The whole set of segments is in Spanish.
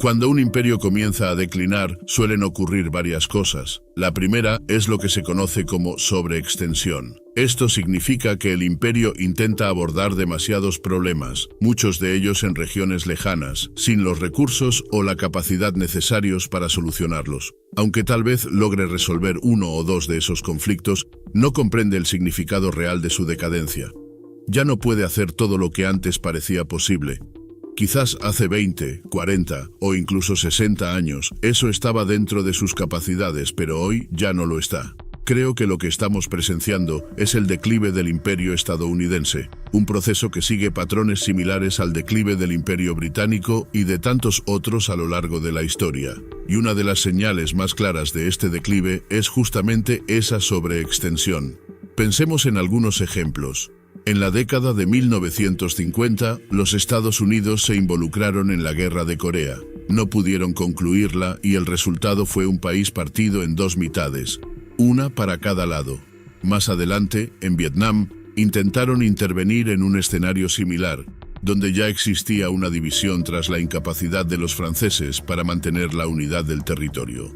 Cuando un imperio comienza a declinar, suelen ocurrir varias cosas. La primera es lo que se conoce como sobreextensión. Esto significa que el imperio intenta abordar demasiados problemas, muchos de ellos en regiones lejanas, sin los recursos o la capacidad necesarios para solucionarlos. Aunque tal vez logre resolver uno o dos de esos conflictos, no comprende el significado real de su decadencia. Ya no puede hacer todo lo que antes parecía posible. Quizás hace 20, 40 o incluso 60 años eso estaba dentro de sus capacidades, pero hoy ya no lo está. Creo que lo que estamos presenciando es el declive del imperio estadounidense, un proceso que sigue patrones similares al declive del imperio británico y de tantos otros a lo largo de la historia. Y una de las señales más claras de este declive es justamente esa sobreextensión. Pensemos en algunos ejemplos. En la década de 1950, los Estados Unidos se involucraron en la Guerra de Corea. No pudieron concluirla y el resultado fue un país partido en dos mitades, una para cada lado. Más adelante, en Vietnam, intentaron intervenir en un escenario similar, donde ya existía una división tras la incapacidad de los franceses para mantener la unidad del territorio.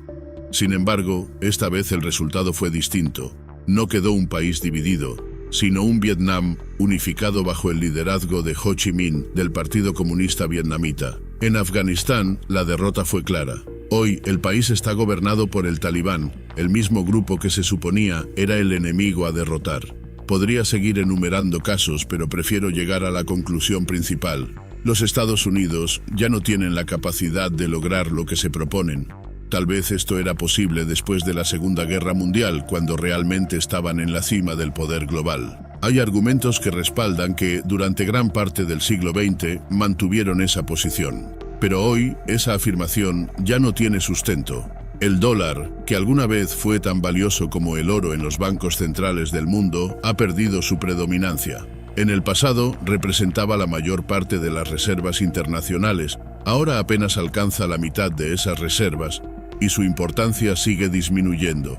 Sin embargo, esta vez el resultado fue distinto. No quedó un país dividido, sino un Vietnam unificado bajo el liderazgo de Ho Chi Minh del Partido Comunista Vietnamita. En Afganistán, la derrota fue clara. Hoy, el país está gobernado por el Talibán, el mismo grupo que se suponía era el enemigo a derrotar. Podría seguir enumerando casos, pero prefiero llegar a la conclusión principal. Los Estados Unidos ya no tienen la capacidad de lograr lo que se proponen. Tal vez esto era posible después de la Segunda Guerra Mundial, cuando realmente estaban en la cima del poder global. Hay argumentos que respaldan que, durante gran parte del siglo XX, mantuvieron esa posición. Pero hoy, esa afirmación ya no tiene sustento. El dólar, que alguna vez fue tan valioso como el oro en los bancos centrales del mundo, ha perdido su predominancia. En el pasado, representaba la mayor parte de las reservas internacionales. Ahora apenas alcanza la mitad de esas reservas, y su importancia sigue disminuyendo.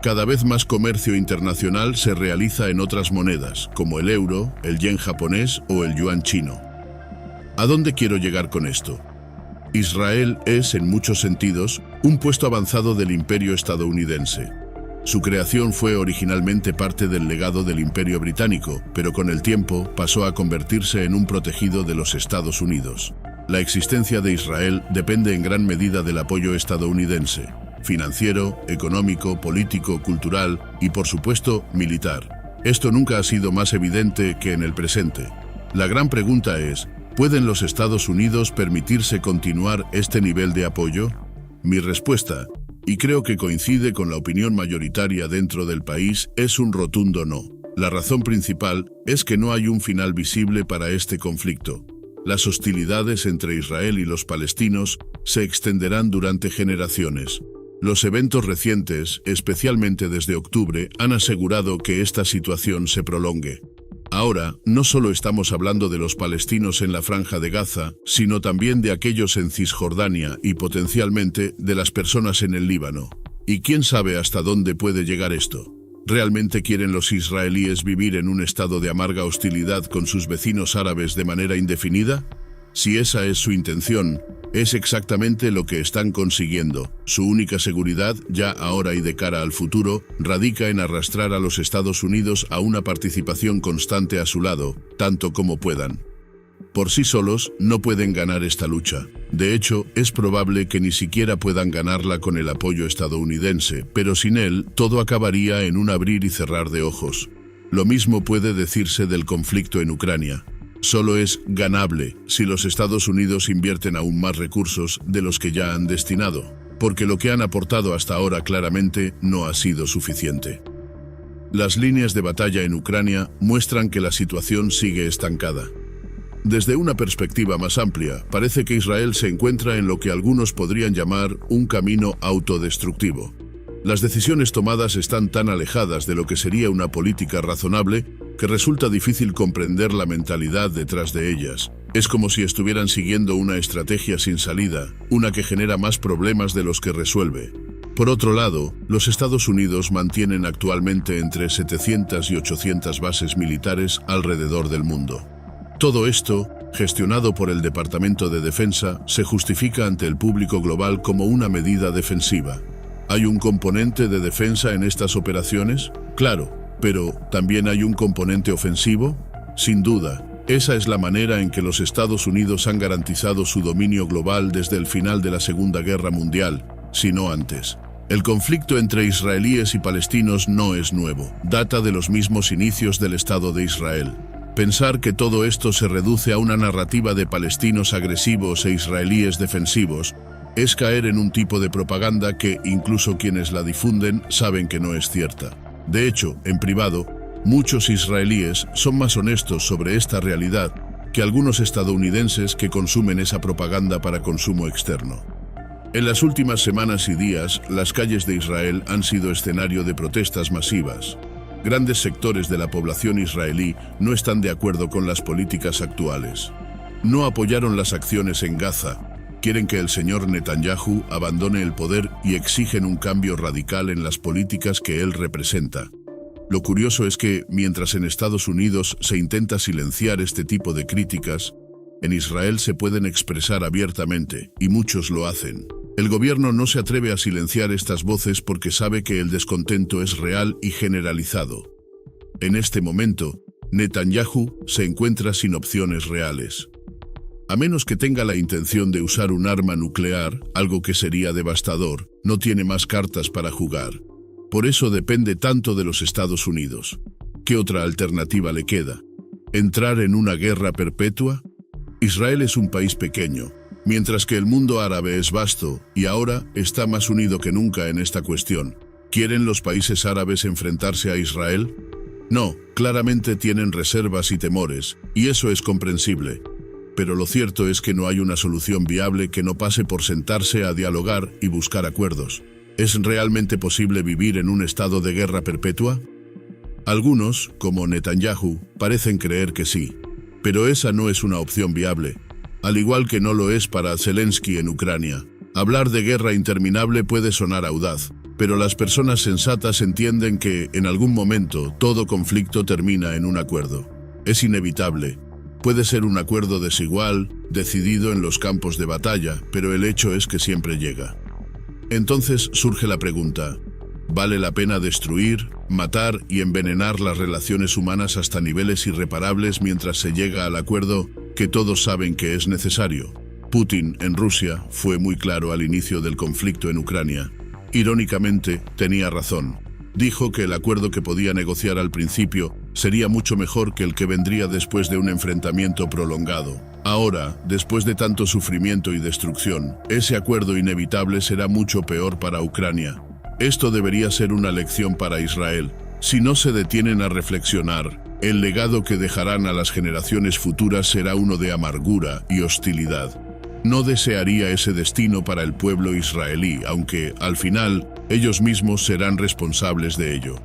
Cada vez más comercio internacional se realiza en otras monedas, como el euro, el yen japonés o el yuan chino. ¿A dónde quiero llegar con esto? Israel es, en muchos sentidos, un puesto avanzado del imperio estadounidense. Su creación fue originalmente parte del legado del Imperio Británico, pero con el tiempo pasó a convertirse en un protegido de los Estados Unidos. La existencia de Israel depende en gran medida del apoyo estadounidense, financiero, económico, político, cultural y, por supuesto, militar. Esto nunca ha sido más evidente que en el presente. La gran pregunta es, ¿pueden los Estados Unidos permitirse continuar este nivel de apoyo? Mi respuesta, y creo que coincide con la opinión mayoritaria dentro del país, es un rotundo no. La razón principal es que no hay un final visible para este conflicto. Las hostilidades entre Israel y los palestinos se extenderán durante generaciones. Los eventos recientes, especialmente desde octubre, han asegurado que esta situación se prolongue. Ahora, no solo estamos hablando de los palestinos en la Franja de Gaza, sino también de aquellos en Cisjordania y potencialmente de las personas en el Líbano. ¿Y quién sabe hasta dónde puede llegar esto? ¿Realmente quieren los israelíes vivir en un estado de amarga hostilidad con sus vecinos árabes de manera indefinida? Si esa es su intención, es exactamente lo que están consiguiendo. Su única seguridad, ya ahora y de cara al futuro, radica en arrastrar a los Estados Unidos a una participación constante a su lado, tanto como puedan. Por sí solos, no pueden ganar esta lucha. De hecho, es probable que ni siquiera puedan ganarla con el apoyo estadounidense, pero sin él, todo acabaría en un abrir y cerrar de ojos. Lo mismo puede decirse del conflicto en Ucrania. Solo es ganable si los Estados Unidos invierten aún más recursos de los que ya han destinado, porque lo que han aportado hasta ahora claramente no ha sido suficiente. Las líneas de batalla en Ucrania muestran que la situación sigue estancada. Desde una perspectiva más amplia, parece que Israel se encuentra en lo que algunos podrían llamar un camino autodestructivo. Las decisiones tomadas están tan alejadas de lo que sería una política razonable que resulta difícil comprender la mentalidad detrás de ellas. Es como si estuvieran siguiendo una estrategia sin salida, una que genera más problemas de los que resuelve. Por otro lado, los Estados Unidos mantienen actualmente entre 700 y 800 bases militares alrededor del mundo. Todo esto gestionado por el Departamento de Defensa, se justifica ante el público global como una medida defensiva. ¿Hay un componente de defensa en estas operaciones? Claro, pero ¿también hay un componente ofensivo? Sin duda. Esa es la manera en que los Estados Unidos han garantizado su dominio global desde el final de la Segunda Guerra Mundial, si no antes. El conflicto entre israelíes y palestinos no es nuevo, data de los mismos inicios del Estado de Israel. Pensar que todo esto se reduce a una narrativa de palestinos agresivos e israelíes defensivos es caer en un tipo de propaganda que incluso quienes la difunden saben que no es cierta. De hecho, en privado, muchos israelíes son más honestos sobre esta realidad que algunos estadounidenses que consumen esa propaganda para consumo externo. En las últimas semanas y días, las calles de Israel han sido escenario de protestas masivas. Grandes sectores de la población israelí no están de acuerdo con las políticas actuales. No apoyaron las acciones en Gaza, quieren que el señor Netanyahu abandone el poder y exigen un cambio radical en las políticas que él representa. Lo curioso es que, mientras en Estados Unidos se intenta silenciar este tipo de críticas, en Israel se pueden expresar abiertamente, y muchos lo hacen. El gobierno no se atreve a silenciar estas voces porque sabe que el descontento es real y generalizado. En este momento, Netanyahu se encuentra sin opciones reales. A menos que tenga la intención de usar un arma nuclear, algo que sería devastador, no tiene más cartas para jugar. Por eso depende tanto de los Estados Unidos. ¿Qué otra alternativa le queda? ¿Entrar en una guerra perpetua? Israel es un país pequeño, mientras que el mundo árabe es vasto y ahora está más unido que nunca en esta cuestión. ¿Quieren los países árabes enfrentarse a Israel? No, claramente tienen reservas y temores, y eso es comprensible. Pero lo cierto es que no hay una solución viable que no pase por sentarse a dialogar y buscar acuerdos. ¿Es realmente posible vivir en un estado de guerra perpetua? Algunos, como Netanyahu, parecen creer que sí. Pero esa no es una opción viable, al igual que no lo es para Zelensky en Ucrania. Hablar de guerra interminable puede sonar audaz, pero las personas sensatas entienden que, en algún momento, todo conflicto termina en un acuerdo. Es inevitable. Puede ser un acuerdo desigual, decidido en los campos de batalla, pero el hecho es que siempre llega. Entonces surge la pregunta: ¿vale la pena destruir, matar y envenenar las relaciones humanas hasta niveles irreparables mientras se llega al acuerdo que todos saben que es necesario? Putin, en Rusia, fue muy claro al inicio del conflicto en Ucrania. Irónicamente, tenía razón. Dijo que el acuerdo que podía negociar al principio sería mucho mejor que el que vendría después de un enfrentamiento prolongado. Ahora, después de tanto sufrimiento y destrucción, ese acuerdo inevitable será mucho peor para Ucrania. Esto debería ser una lección para Israel. Si no se detienen a reflexionar, el legado que dejarán a las generaciones futuras será uno de amargura y hostilidad. No desearía ese destino para el pueblo israelí, aunque, al final, ellos mismos serán responsables de ello.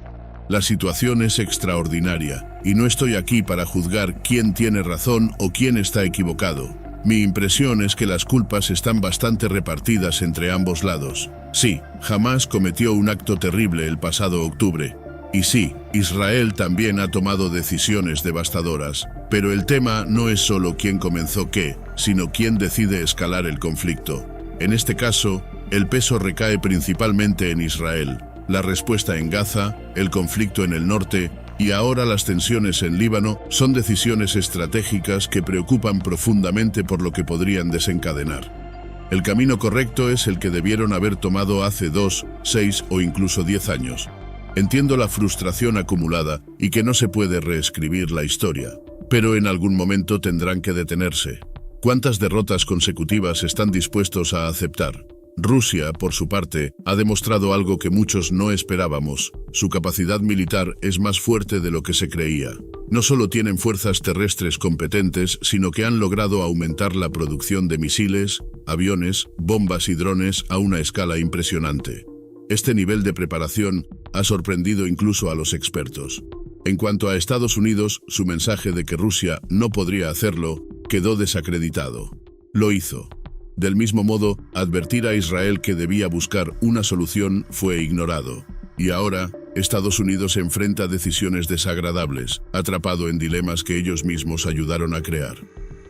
La situación es extraordinaria, y no estoy aquí para juzgar quién tiene razón o quién está equivocado. Mi impresión es que las culpas están bastante repartidas entre ambos lados. Sí, Hamás cometió un acto terrible el pasado octubre. Y sí, Israel también ha tomado decisiones devastadoras. Pero el tema no es solo quién comenzó qué, sino quién decide escalar el conflicto. En este caso, el peso recae principalmente en Israel. La respuesta en Gaza, el conflicto en el norte y ahora las tensiones en Líbano son decisiones estratégicas que preocupan profundamente por lo que podrían desencadenar. El camino correcto es el que debieron haber tomado hace 2, 6 o incluso 10 años. Entiendo la frustración acumulada y que no se puede reescribir la historia, pero en algún momento tendrán que detenerse. ¿Cuántas derrotas consecutivas están dispuestos a aceptar? Rusia, por su parte, ha demostrado algo que muchos no esperábamos. Su capacidad militar es más fuerte de lo que se creía. No solo tienen fuerzas terrestres competentes, sino que han logrado aumentar la producción de misiles, aviones, bombas y drones a una escala impresionante. Este nivel de preparación ha sorprendido incluso a los expertos. En cuanto a Estados Unidos, su mensaje de que Rusia no podría hacerlo quedó desacreditado. Lo hizo. Del mismo modo, advertir a Israel que debía buscar una solución fue ignorado. Y ahora, Estados Unidos enfrenta decisiones desagradables, atrapado en dilemas que ellos mismos ayudaron a crear.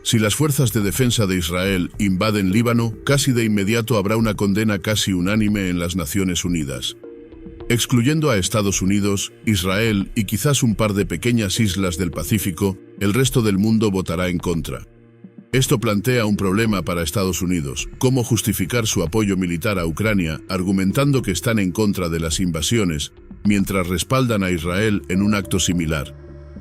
Si las fuerzas de defensa de Israel invaden Líbano, casi de inmediato habrá una condena casi unánime en las Naciones Unidas. Excluyendo a Estados Unidos, Israel y quizás un par de pequeñas islas del Pacífico, el resto del mundo votará en contra. Esto plantea un problema para Estados Unidos: cómo justificar su apoyo militar a Ucrania, argumentando que están en contra de las invasiones, mientras respaldan a Israel en un acto similar.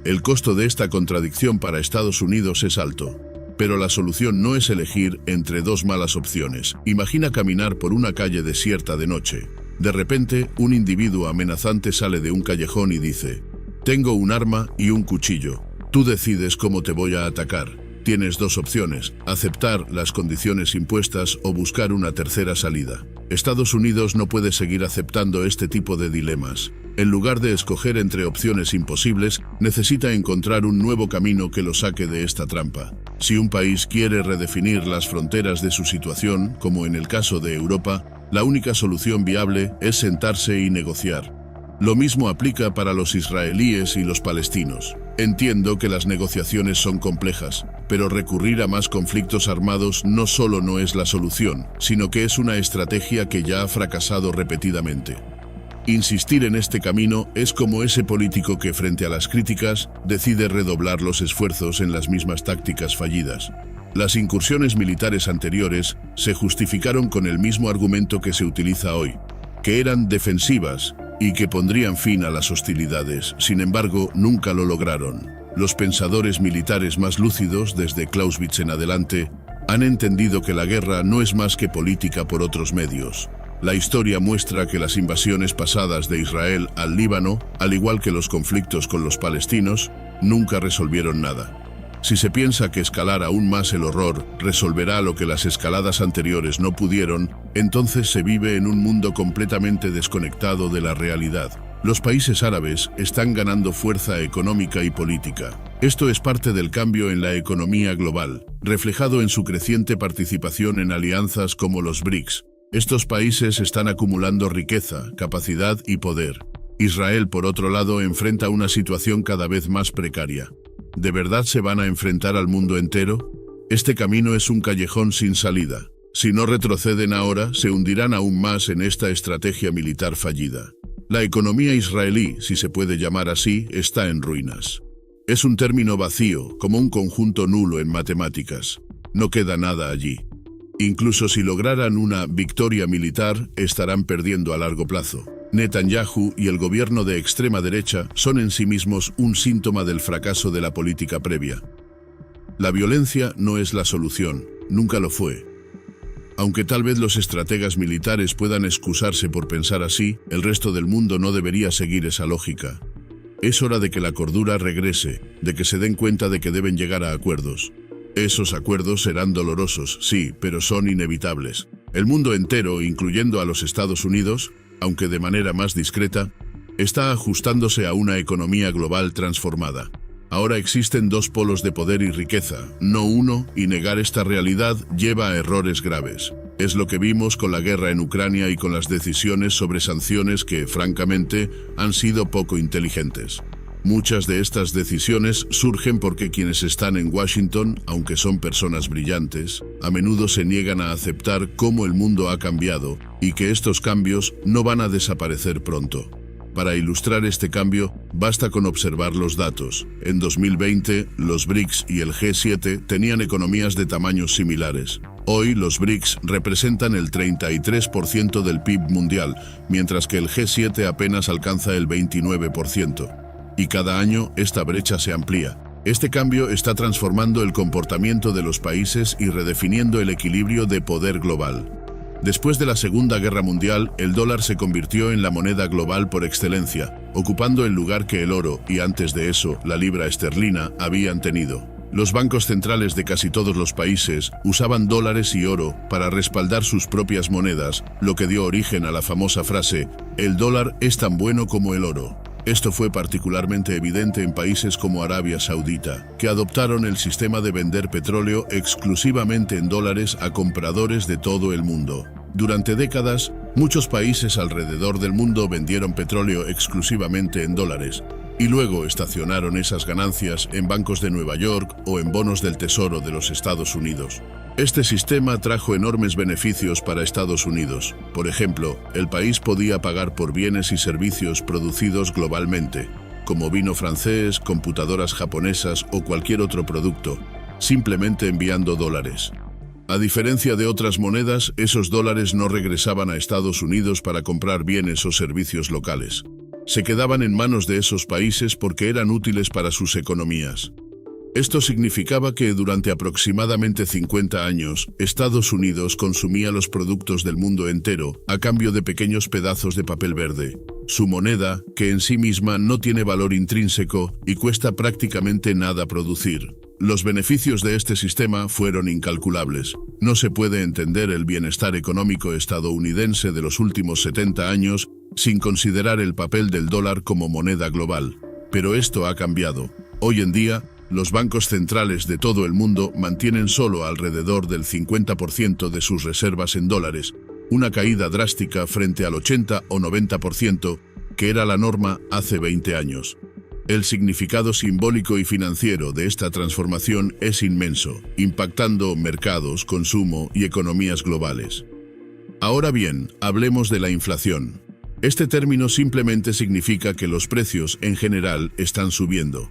El costo de esta contradicción para Estados Unidos es alto. Pero la solución no es elegir entre dos malas opciones. Imagina caminar por una calle desierta de noche. De repente, un individuo amenazante sale de un callejón y dice: «Tengo un arma y un cuchillo. Tú decides cómo te voy a atacar». Tienes dos opciones: aceptar las condiciones impuestas o buscar una tercera salida. Estados Unidos no puede seguir aceptando este tipo de dilemas. En lugar de escoger entre opciones imposibles, necesita encontrar un nuevo camino que lo saque de esta trampa. Si un país quiere redefinir las fronteras de su situación, como en el caso de Europa, la única solución viable es sentarse y negociar. Lo mismo aplica para los israelíes y los palestinos. Entiendo que las negociaciones son complejas, pero recurrir a más conflictos armados no solo no es la solución, sino que es una estrategia que ya ha fracasado repetidamente. Insistir en este camino es como ese político que, frente a las críticas, decide redoblar los esfuerzos en las mismas tácticas fallidas. Las incursiones militares anteriores se justificaron con el mismo argumento que se utiliza hoy, que eran defensivas y que pondrían fin a las hostilidades. Sin embargo, nunca lo lograron. Los pensadores militares más lúcidos, desde Clausewitz en adelante, han entendido que la guerra no es más que política por otros medios. La historia muestra que las invasiones pasadas de Israel al Líbano, al igual que los conflictos con los palestinos, nunca resolvieron nada. Si se piensa que escalar aún más el horror resolverá lo que las escaladas anteriores no pudieron, entonces se vive en un mundo completamente desconectado de la realidad. Los países árabes están ganando fuerza económica y política. Esto es parte del cambio en la economía global, reflejado en su creciente participación en alianzas como los BRICS. Estos países están acumulando riqueza, capacidad y poder. Israel, por otro lado, enfrenta una situación cada vez más precaria. ¿De verdad se van a enfrentar al mundo entero? Este camino es un callejón sin salida. Si no retroceden ahora, se hundirán aún más en esta estrategia militar fallida. La economía israelí, si se puede llamar así, está en ruinas. Es un término vacío, como un conjunto nulo en matemáticas. No queda nada allí. Incluso si lograran una victoria militar, estarán perdiendo a largo plazo. Netanyahu y el gobierno de extrema derecha son en sí mismos un síntoma del fracaso de la política previa. La violencia no es la solución, nunca lo fue. Aunque tal vez los estrategas militares puedan excusarse por pensar así, el resto del mundo no debería seguir esa lógica. Es hora de que la cordura regrese, de que se den cuenta de que deben llegar a acuerdos. Esos acuerdos serán dolorosos, sí, pero son inevitables. El mundo entero, incluyendo a los Estados Unidos, aunque de manera más discreta, está ajustándose a una economía global transformada. Ahora existen dos polos de poder y riqueza, no uno, y negar esta realidad lleva a errores graves. Es lo que vimos con la guerra en Ucrania y con las decisiones sobre sanciones que, francamente, han sido poco inteligentes. Muchas de estas decisiones surgen porque quienes están en Washington, aunque son personas brillantes, a menudo se niegan a aceptar cómo el mundo ha cambiado y que estos cambios no van a desaparecer pronto. Para ilustrar este cambio, basta con observar los datos. En 2020, los BRICS y el G7 tenían economías de tamaños similares. Hoy, los BRICS representan el 33% del PIB mundial, mientras que el G7 apenas alcanza el 29%. Y cada año esta brecha se amplía. Este cambio está transformando el comportamiento de los países y redefiniendo el equilibrio de poder global. Después de la Segunda Guerra Mundial, el dólar se convirtió en la moneda global por excelencia, ocupando el lugar que el oro y, antes de eso, la libra esterlina habían tenido. Los bancos centrales de casi todos los países usaban dólares y oro para respaldar sus propias monedas, lo que dio origen a la famosa frase: «El dólar es tan bueno como el oro». Esto fue particularmente evidente en países como Arabia Saudita, que adoptaron el sistema de vender petróleo exclusivamente en dólares a compradores de todo el mundo. Durante décadas, muchos países alrededor del mundo vendieron petróleo exclusivamente en dólares. y luego estacionaron esas ganancias en bancos de Nueva York o en bonos del Tesoro de los Estados Unidos. Este sistema trajo enormes beneficios para Estados Unidos. Por ejemplo, el país podía pagar por bienes y servicios producidos globalmente, como vino francés, computadoras japonesas o cualquier otro producto, simplemente enviando dólares. A diferencia de otras monedas, esos dólares no regresaban a Estados Unidos para comprar bienes o servicios locales. Se quedaban en manos de esos países porque eran útiles para sus economías. Esto significaba que durante aproximadamente 50 años, Estados Unidos consumía los productos del mundo entero a cambio de pequeños pedazos de papel verde. Su moneda, que en sí misma no tiene valor intrínseco y cuesta prácticamente nada producir. Los beneficios de este sistema fueron incalculables. No se puede entender el bienestar económico estadounidense de los últimos 70 años sin considerar el papel del dólar como moneda global. Pero esto ha cambiado. Hoy en día, los bancos centrales de todo el mundo mantienen solo alrededor del 50% de sus reservas en dólares, una caída drástica frente al 80 o 90% que era la norma hace 20 años. El significado simbólico y financiero de esta transformación es inmenso, impactando mercados, consumo y economías globales. Ahora bien, hablemos de la inflación. Este término simplemente significa que los precios en general están subiendo.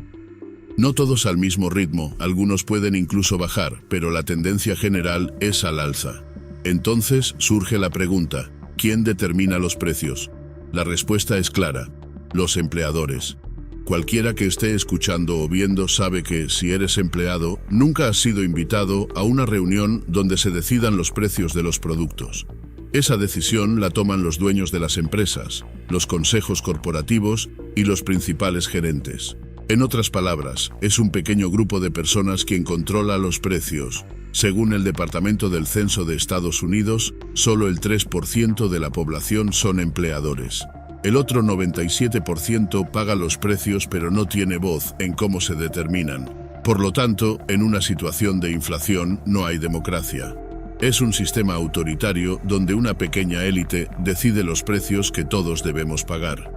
No todos al mismo ritmo, algunos pueden incluso bajar, pero la tendencia general es al alza. Entonces surge la pregunta, ¿quién determina los precios? La respuesta es clara, los empleadores. Cualquiera que esté escuchando o viendo sabe que, si eres empleado, nunca has sido invitado a una reunión donde se decidan los precios de los productos. Esa decisión la toman los dueños de las empresas, los consejos corporativos y los principales gerentes. En otras palabras, es un pequeño grupo de personas quien controla los precios. Según el Departamento del Censo de Estados Unidos, solo el 3% de la población son empleadores. El otro 97% paga los precios pero no tiene voz en cómo se determinan. Por lo tanto, en una situación de inflación no hay democracia. Es un sistema autoritario donde una pequeña élite decide los precios que todos debemos pagar.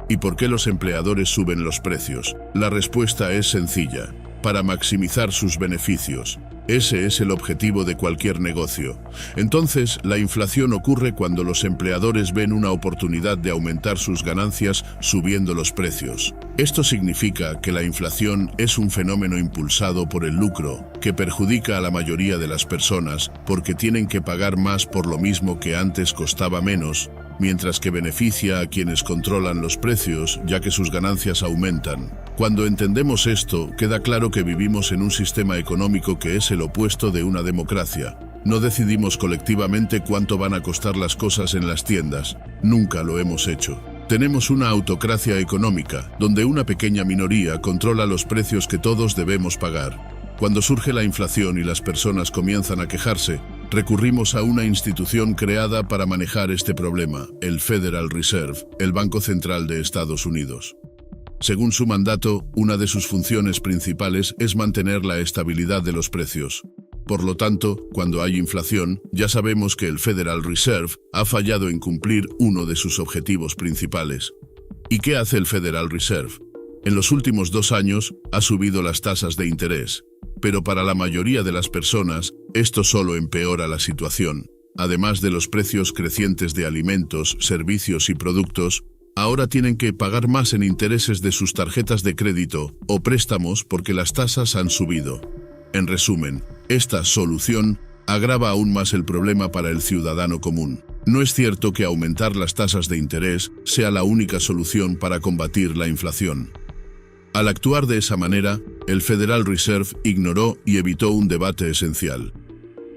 ¿Y por qué los empleadores suben los precios? La respuesta es sencilla: para maximizar sus beneficios. Ese es el objetivo de cualquier negocio. Entonces, la inflación ocurre cuando los empleadores ven una oportunidad de aumentar sus ganancias subiendo los precios. Esto significa que la inflación es un fenómeno impulsado por el lucro, que perjudica a la mayoría de las personas porque tienen que pagar más por lo mismo que antes costaba menos, mientras que beneficia a quienes controlan los precios, ya que sus ganancias aumentan. Cuando entendemos esto, queda claro que vivimos en un sistema económico que es el opuesto de una democracia. No decidimos colectivamente cuánto van a costar las cosas en las tiendas. Nunca lo hemos hecho. Tenemos una autocracia económica, donde una pequeña minoría controla los precios que todos debemos pagar. Cuando surge la inflación y las personas comienzan a quejarse, recurrimos a una institución creada para manejar este problema, el Federal Reserve, el Banco Central de Estados Unidos. Según su mandato, una de sus funciones principales es mantener la estabilidad de los precios. Por lo tanto, cuando hay inflación, ya sabemos que el Federal Reserve ha fallado en cumplir uno de sus objetivos principales. ¿Y qué hace el Federal Reserve? En los últimos 2 años, ha subido las tasas de interés. Pero para la mayoría de las personas, esto solo empeora la situación. Además de los precios crecientes de alimentos, servicios y productos, ahora tienen que pagar más en intereses de sus tarjetas de crédito o préstamos porque las tasas han subido. En resumen, esta solución agrava aún más el problema para el ciudadano común. No es cierto que aumentar las tasas de interés sea la única solución para combatir la inflación. Al actuar de esa manera, el Federal Reserve ignoró y evitó un debate esencial.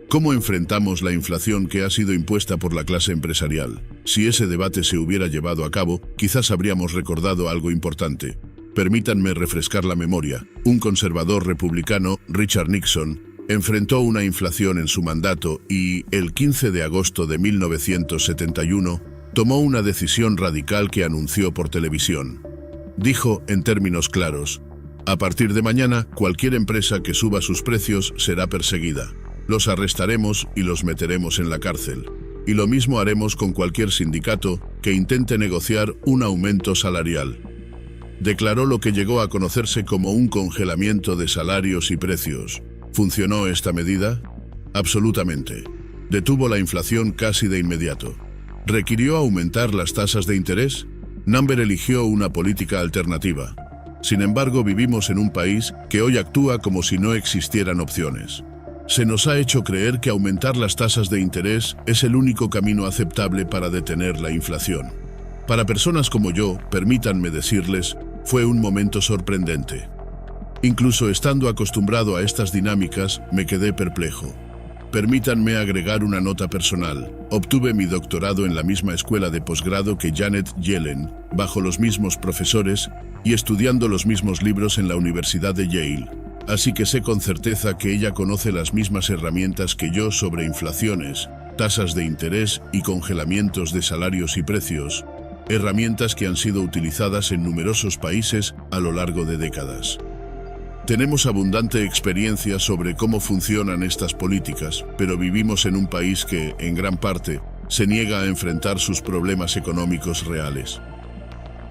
¿Cómo enfrentamos la inflación que ha sido impuesta por la clase empresarial? Si ese debate se hubiera llevado a cabo, quizás habríamos recordado algo importante. Permítanme refrescar la memoria. Un conservador republicano, Richard Nixon, enfrentó una inflación en su mandato y, el 15 de agosto de 1971, tomó una decisión radical que anunció por televisión. Dijo en términos claros: a partir de mañana, cualquier empresa que suba sus precios será perseguida. Los arrestaremos y los meteremos en la cárcel. Y lo mismo haremos con cualquier sindicato que intente negociar un aumento salarial. Declaró lo que llegó a conocerse como un congelamiento de salarios y precios. ¿Funcionó esta medida? Absolutamente. Detuvo la inflación casi de inmediato. ¿Requirió aumentar las tasas de interés? Number eligió una política alternativa. Sin embargo, vivimos en un país que hoy actúa como si no existieran opciones. Se nos ha hecho creer que aumentar las tasas de interés es el único camino aceptable para detener la inflación. Para personas como yo, permítanme decirles, fue un momento sorprendente. Incluso estando acostumbrado a estas dinámicas, me quedé perplejo. Permítanme agregar una nota personal. Obtuve mi doctorado en la misma escuela de posgrado que Janet Yellen, bajo los mismos profesores y estudiando los mismos libros en la Universidad de Yale. Así que sé con certeza que ella conoce las mismas herramientas que yo sobre inflaciones, tasas de interés y congelamientos de salarios y precios, herramientas que han sido utilizadas en numerosos países a lo largo de décadas. Tenemos abundante experiencia sobre cómo funcionan estas políticas, pero vivimos en un país que, en gran parte, se niega a enfrentar sus problemas económicos reales.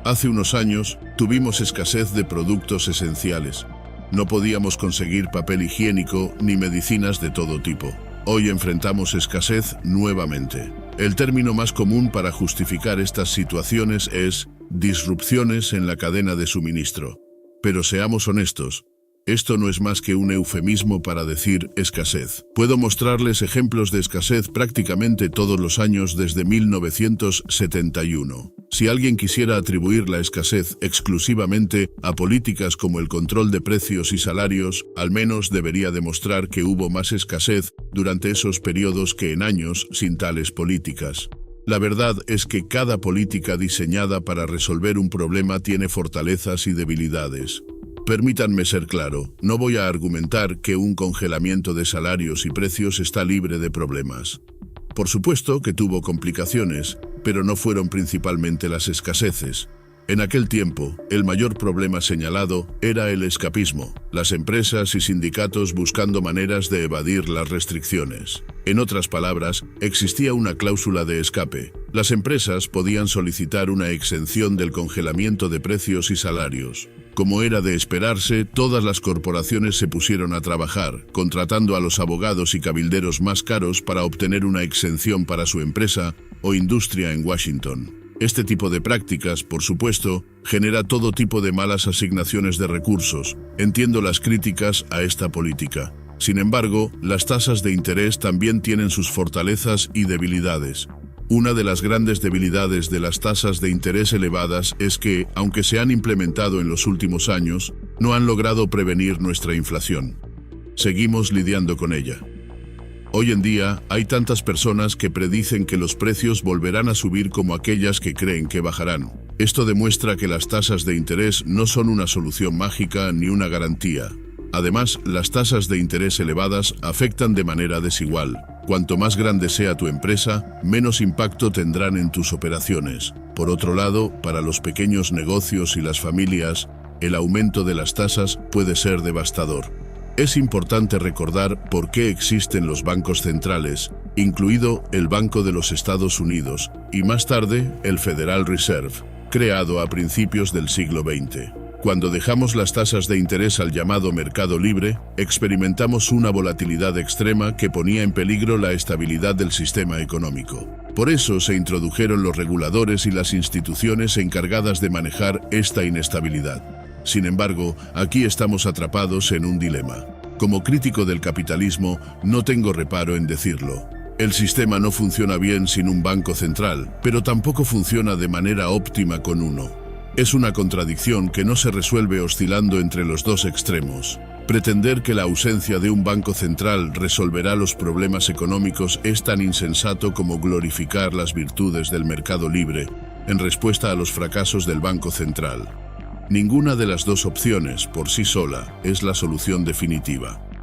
Hace unos años, tuvimos escasez de productos esenciales. No podíamos conseguir papel higiénico ni medicinas de todo tipo. Hoy enfrentamos escasez nuevamente. El término más común para justificar estas situaciones es disrupciones en la cadena de suministro. Pero seamos honestos, esto no es más que un eufemismo para decir escasez. Puedo mostrarles ejemplos de escasez prácticamente todos los años desde 1971. Si alguien quisiera atribuir la escasez exclusivamente a políticas como el control de precios y salarios, al menos debería demostrar que hubo más escasez durante esos periodos que en años sin tales políticas. La verdad es que cada política diseñada para resolver un problema tiene fortalezas y debilidades. Permítanme ser claro, no voy a argumentar que un congelamiento de salarios y precios está libre de problemas. Por supuesto que tuvo complicaciones, pero no fueron principalmente las escaseces. En aquel tiempo, el mayor problema señalado era el escapismo, las empresas y sindicatos buscando maneras de evadir las restricciones. En otras palabras, existía una cláusula de escape. Las empresas podían solicitar una exención del congelamiento de precios y salarios. Como era de esperarse, todas las corporaciones se pusieron a trabajar, contratando a los abogados y cabilderos más caros para obtener una exención para su empresa o industria en Washington. Este tipo de prácticas, por supuesto, genera todo tipo de malas asignaciones de recursos. Entiendo las críticas a esta política. Sin embargo, las tasas de interés también tienen sus fortalezas y debilidades. Una de las grandes debilidades de las tasas de interés elevadas es que, aunque se han implementado en los últimos años, no han logrado prevenir nuestra inflación. Seguimos lidiando con ella. Hoy en día, hay tantas personas que predicen que los precios volverán a subir como aquellas que creen que bajarán. Esto demuestra que las tasas de interés no son una solución mágica ni una garantía. Además, las tasas de interés elevadas afectan de manera desigual. Cuanto más grande sea tu empresa, menos impacto tendrán en tus operaciones. Por otro lado, para los pequeños negocios y las familias, el aumento de las tasas puede ser devastador. Es importante recordar por qué existen los bancos centrales, incluido el Banco de los Estados Unidos y más tarde el Federal Reserve, creado a principios del siglo XX. Cuando dejamos las tasas de interés al llamado mercado libre, experimentamos una volatilidad extrema que ponía en peligro la estabilidad del sistema económico. Por eso se introdujeron los reguladores y las instituciones encargadas de manejar esta inestabilidad. Sin embargo, aquí estamos atrapados en un dilema. Como crítico del capitalismo, no tengo reparo en decirlo. El sistema no funciona bien sin un banco central, pero tampoco funciona de manera óptima con uno. Es una contradicción que no se resuelve oscilando entre los dos extremos. Pretender que la ausencia de un banco central resolverá los problemas económicos es tan insensato como glorificar las virtudes del mercado libre en respuesta a los fracasos del Banco Central. Ninguna de las dos opciones, por sí sola, es la solución definitiva.